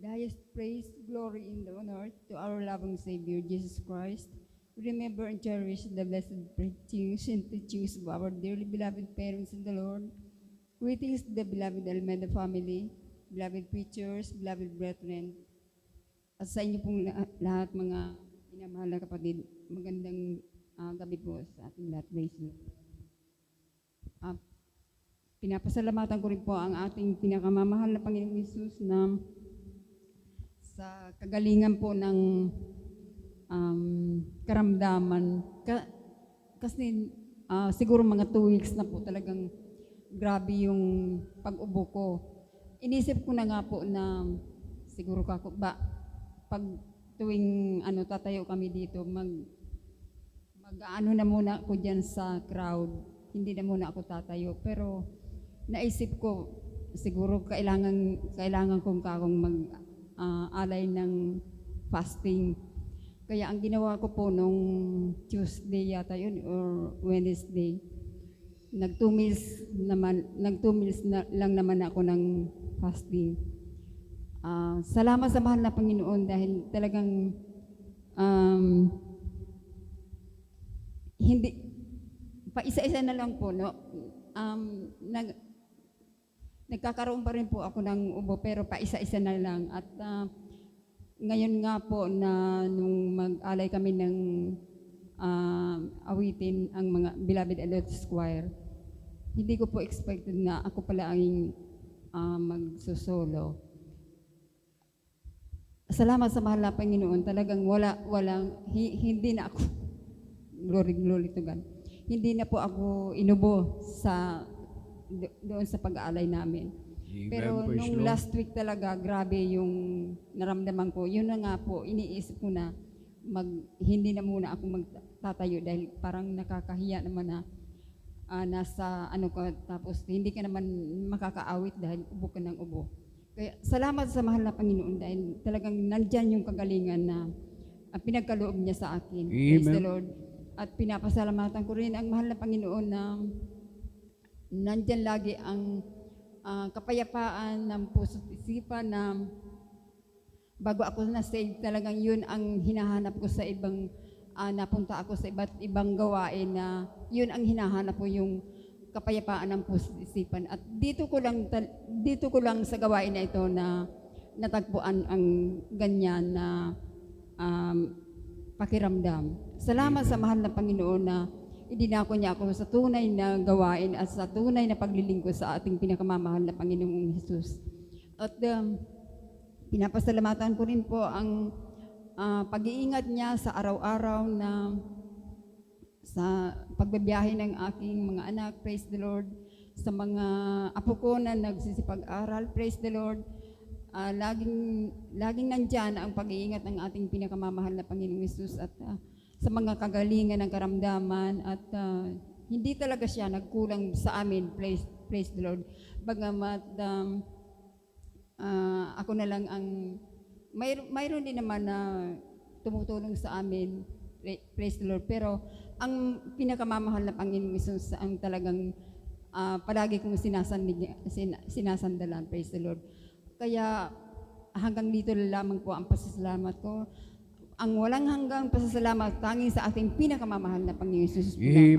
The highest praise, glory, and honor to our loving Savior, Jesus Christ. Remember and cherish the blessed preachings and teachings of our dearly beloved parents in the Lord. Greetings to the beloved Almeida family, beloved preachers, beloved brethren, at sa inyo pong lahat mga minamahal na kapatid. Magandang gabi po sa ating lahat. Praise the Lord. Pinapasalamatan ko rin po ang ating pinakamamahal na Panginoong Hesus na sa kagalingan po ng karamdaman. Kasi siguro mga 2 weeks na po talagang grabe yung pag-ubo ko. Inisip ko na nga po na siguro pag tuwing tatayo kami dito, mag-ano na muna ako dyan sa crowd. Hindi na muna ako tatayo. Pero naisip ko, siguro kailangan kong alay ng fasting. Kaya ang ginawa ko po nung Tuesday yata yun or Wednesday, nag 2 meals lang naman ako ng fasting. Salamat sa mahal na Panginoon dahil talagang hindi pa-isa-isa na lang po, no? Nagkakaroon pa rin po ako ng ubo pero pa-isa-isa na lang. At ngayon nga po na nung mag-alay kami ng awitin ang mga beloved adults choir, hindi ko po expected na ako pala ang magsusolo. Salamat sa mahal na Panginoon. Talagang hindi na ako, glory to God. Hindi na po ako inubo doon sa pag-aalay namin. Pero nung last week talaga, grabe yung naramdaman ko. Yun na nga po, iniisip ko na hindi na muna ako magtatayo dahil parang nakakahiya naman na nasa tapos hindi ka naman makakaawit dahil ubo ka ng ubo. Kaya salamat sa mahal na Panginoon dahil talagang nandyan yung kagalingan na pinagkaloob niya sa akin. Amen. Praise the Lord. At pinapasalamatan ko rin ang mahal na Panginoon na nandyan lagi ang kapayapaan ng puso at isipan na bago ako na-save, talagang yun ang hinahanap ko sa ibang, napunta ako sa iba't ibang gawain na yun ang hinahanap ko, yung kapayapaan ng puso at isipan. At dito ko lang sa gawain na ito na natagpuan ang ganyan na pakiramdam. Salamat sa mahal na Panginoon na idinako niya ako sa tunay na gawain at sa tunay na paglilingkod sa ating pinakamamahal na Panginoong Hesus. At pinapasalamatan ko rin po ang pag-iingat niya sa araw-araw na sa pagbibiyahe ng aking mga anak, praise the Lord, sa mga apo ko na nagsisipag-aral, praise the Lord. Laging nandyan ang pag-iingat ng ating pinakamamahal na Panginoong Hesus at sa mga kagalingan ng karamdaman at hindi talaga siya nagkulang sa amin, praise the Lord. Bagamat ako na lang ang mayroon din naman na tumutulong sa amin, praise the Lord, pero ang pinakamamahal na Panginoong Hesus ang talagang palagi kong sinasandalan, praise the Lord. Kaya hanggang dito lamang po ang pasasalamat ko. Ang walang hanggang pasasalamat tanging sa ating pinakamamahal na Panginoon Hesus. Amen.